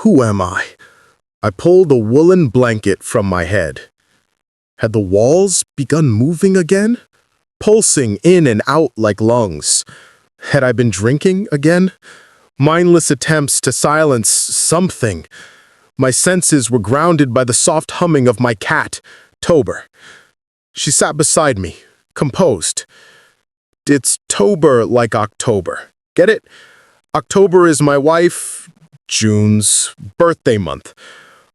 Who am I? I pulled a woolen blanket from my head. Had the walls begun moving again? Pulsing in and out like lungs. Had I been drinking again? Mindless attempts to silence something. My senses were grounded by the soft humming of my cat, Tober. She sat beside me, composed. It's Tober like October. Get it? October is my wife, June's birthday month.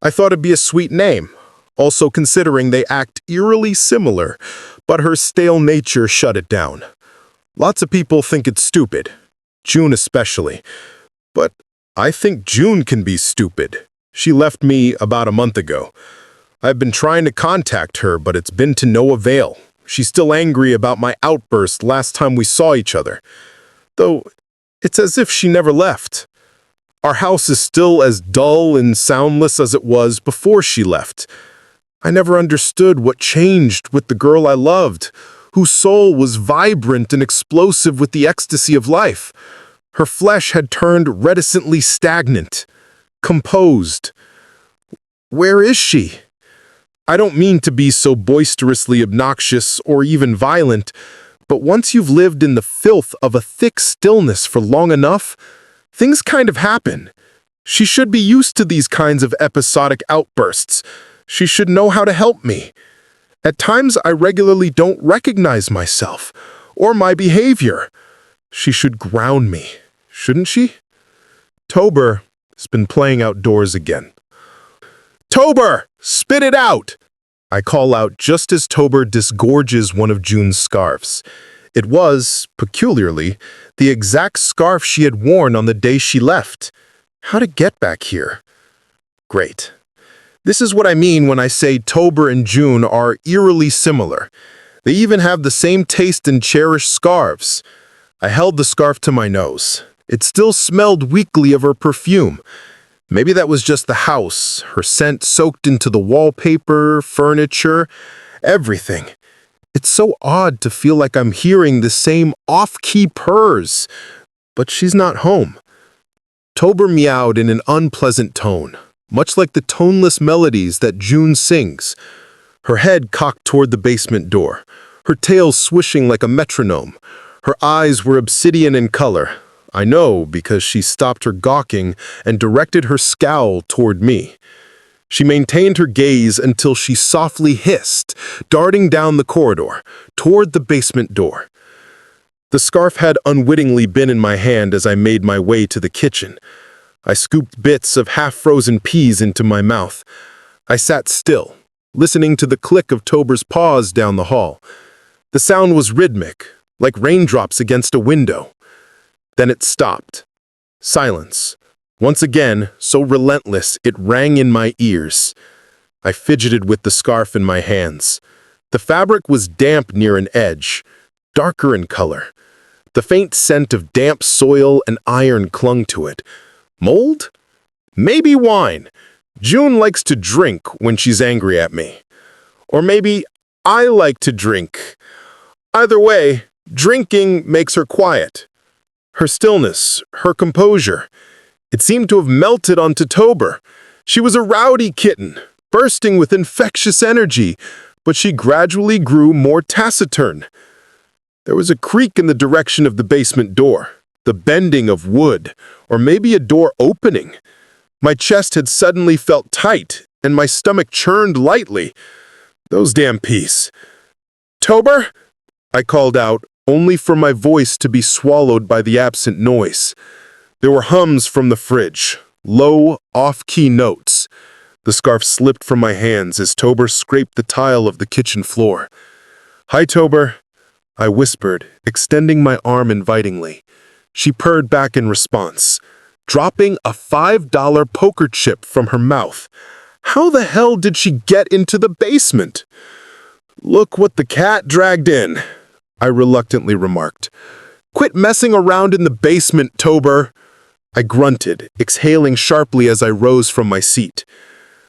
I thought it'd be a sweet name, also considering they act eerily similar, but her stale nature shut it down. Lots of people think it's stupid, June especially, but I think June can be stupid. She left me about a month ago. I've been trying to contact her, but it's been to no avail. She's still angry about my outburst last time we saw each other. Though, it's as if she never left. Our house is still as dull and soundless as it was before she left. I never understood what changed with the girl I loved, whose soul was vibrant and explosive with the ecstasy of life. Her flesh had turned reticently stagnant, composed. Where is she? I don't mean to be so boisterously obnoxious or even violent, but once you've lived in the filth of a thick stillness for long enough, things kind of happen. She should be used to these kinds of episodic outbursts. She should know how to help me. At times, I regularly don't recognize myself or my behavior. She should ground me, shouldn't she? Tober has been playing outdoors again. Tober, spit it out! I call out just as Tober disgorges one of June's scarves. It was, peculiarly, the exact scarf she had worn on the day she left. How'd it get back here? Great. This is what I mean when I say Tober and June are eerily similar. They even have the same taste in cherished scarves. I held the scarf to my nose. It still smelled weakly of her perfume. Maybe that was just the house, her scent soaked into the wallpaper, furniture, everything. It's so odd to feel like I'm hearing the same off-key purrs, but she's not home. Tober meowed in an unpleasant tone, much like the toneless melodies that June sings. Her head cocked toward the basement door, her tail swishing like a metronome. Her eyes were obsidian in color. I know because she stopped her gawking and directed her scowl toward me. She maintained her gaze until she softly hissed, darting down the corridor, toward the basement door. The scarf had unwittingly been in my hand as I made my way to the kitchen. I scooped bits of half-frozen peas into my mouth. I sat still, listening to the click of Tober's paws down the hall. The sound was rhythmic, like raindrops against a window. Then it stopped. Silence. Once again, so relentless, it rang in my ears. I fidgeted with the scarf in my hands. The fabric was damp near an edge, darker in color. The faint scent of damp soil and iron clung to it. Mold? Maybe wine. June likes to drink when she's angry at me. Or maybe I like to drink. Either way, drinking makes her quiet. Her stillness, her composure. It seemed to have melted onto Tober. She was a rowdy kitten, bursting with infectious energy, but she gradually grew more taciturn. There was a creak in the direction of the basement door, the bending of wood, or maybe a door opening. My chest had suddenly felt tight, and my stomach churned lightly. Those damn peas. Tober? I called out, only for my voice to be swallowed by the absent noise. There were hums from the fridge, low, off-key notes. The scarf slipped from my hands as Tober scraped the tile of the kitchen floor. "Hi, Tober," I whispered, extending my arm invitingly. She purred back in response, dropping a $5 poker chip from her mouth. How the hell did she get into the basement? "Look what the cat dragged in," I reluctantly remarked. "Quit messing around in the basement, Tober." I grunted, exhaling sharply as I rose from my seat.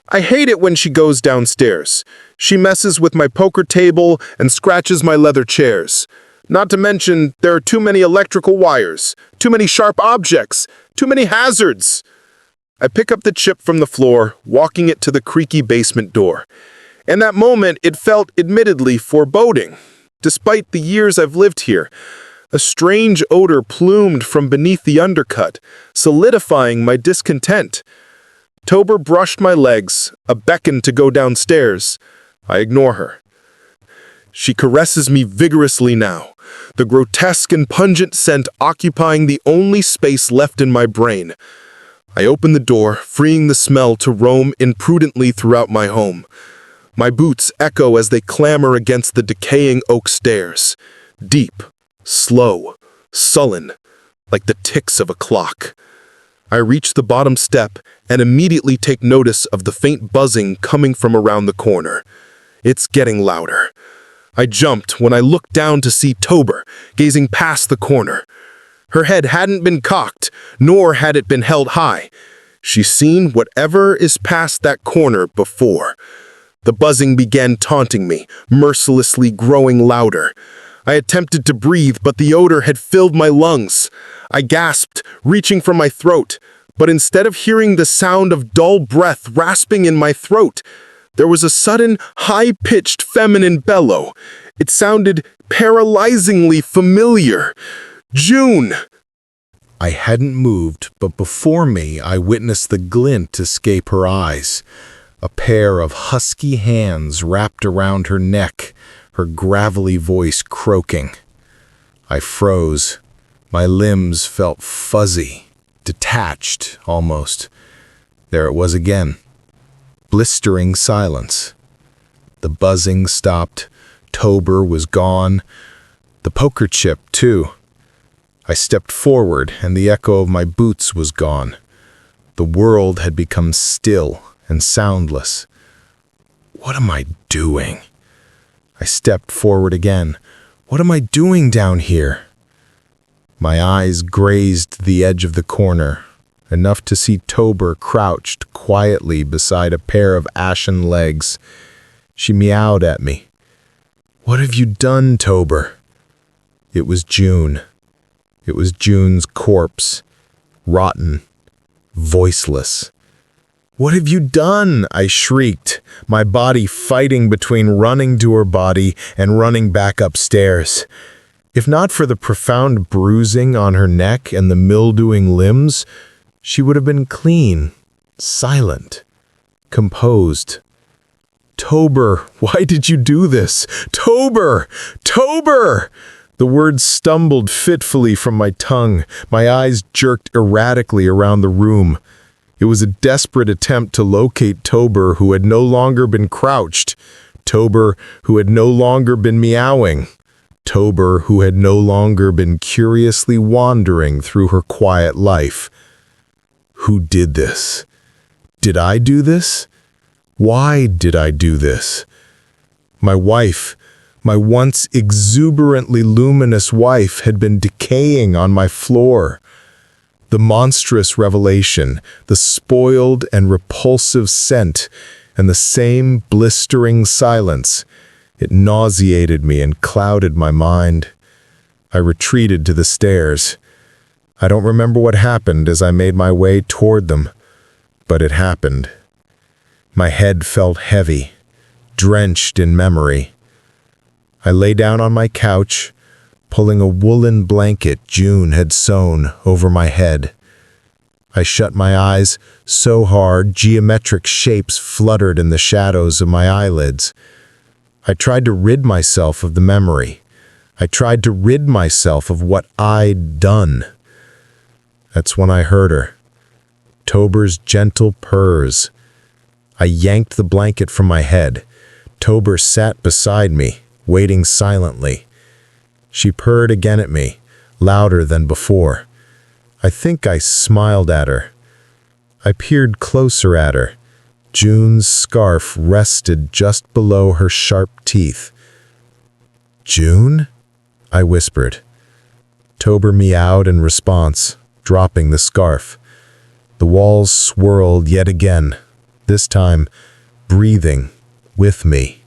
I hate it when she goes downstairs. She messes with my poker table and scratches my leather chairs. Not to mention, there are too many electrical wires, too many sharp objects, too many hazards. I pick up the chip from the floor, walking it to the creaky basement door. In that moment, it felt admittedly foreboding. Despite the years I've lived here, a strange odor plumed from beneath the undercut, solidifying my discontent. Tober brushed my legs, a beckon to go downstairs. I ignore her. She caresses me vigorously now, the grotesque and pungent scent occupying the only space left in my brain. I open the door, freeing the smell to roam imprudently throughout my home. My boots echo as they clamor against the decaying oak stairs. Deep, slow, sullen, like the ticks of a clock. I reach the bottom step and immediately take notice of the faint buzzing coming from around the corner. It's getting louder. I jumped when I looked down to see Tober, gazing past the corner. Her head hadn't been cocked, nor had it been held high. She's seen whatever is past that corner before. The buzzing began taunting me, mercilessly growing louder. I attempted to breathe, but the odor had filled my lungs. I gasped, reaching for my throat, but instead of hearing the sound of dull breath rasping in my throat, there was a sudden, high-pitched feminine bellow. It sounded paralyzingly familiar. June! I hadn't moved, but before me I witnessed the glint escape her eyes. A pair of husky hands wrapped around her neck, her gravelly voice croaking. I froze. My limbs felt fuzzy, detached, almost. There it was again. Blistering silence. The buzzing stopped. Tober was gone. The poker chip, too. I stepped forward, and the echo of my boots was gone. The world had become still and soundless. What am I doing? I stepped forward again. What am I doing down here? My eyes grazed the edge of the corner, enough to see Tober crouched quietly beside a pair of ashen legs. She meowed at me. What have you done, Tober? It was June. It was June's corpse, rotten, voiceless. What have you done? I shrieked, my body fighting between running to her body and running back upstairs. If not for the profound bruising on her neck and the mildewing limbs, she would have been clean, silent, composed. Tober, why did you do this? Tober! Tober! The words stumbled fitfully from my tongue. My eyes jerked erratically around the room. It was a desperate attempt to locate Tober, who had no longer been crouched. Tober, who had no longer been meowing. Tober, who had no longer been curiously wandering through her quiet life. Who did this? Did I do this? Why did I do this? My wife, my once exuberantly luminous wife, had been decaying on my floor. The monstrous revelation, the spoiled and repulsive scent, and the same blistering silence. It nauseated me and clouded my mind. I retreated to the stairs. I don't remember what happened as I made my way toward them, but it happened. My head felt heavy, drenched in memory. I lay down on my couch, pulling a woolen blanket June had sewn over my head. I shut my eyes so hard geometric shapes fluttered in the shadows of my eyelids. I tried to rid myself of the memory. I tried to rid myself of what I'd done. That's when I heard her. Tober's gentle purrs. I yanked the blanket from my head. Tober sat beside me, waiting silently. She purred again at me, louder than before. I think I smiled at her. I peered closer at her. June's scarf rested just below her sharp teeth. "June?" I whispered. Tober meowed in response, dropping the scarf. The walls swirled yet again, this time breathing with me.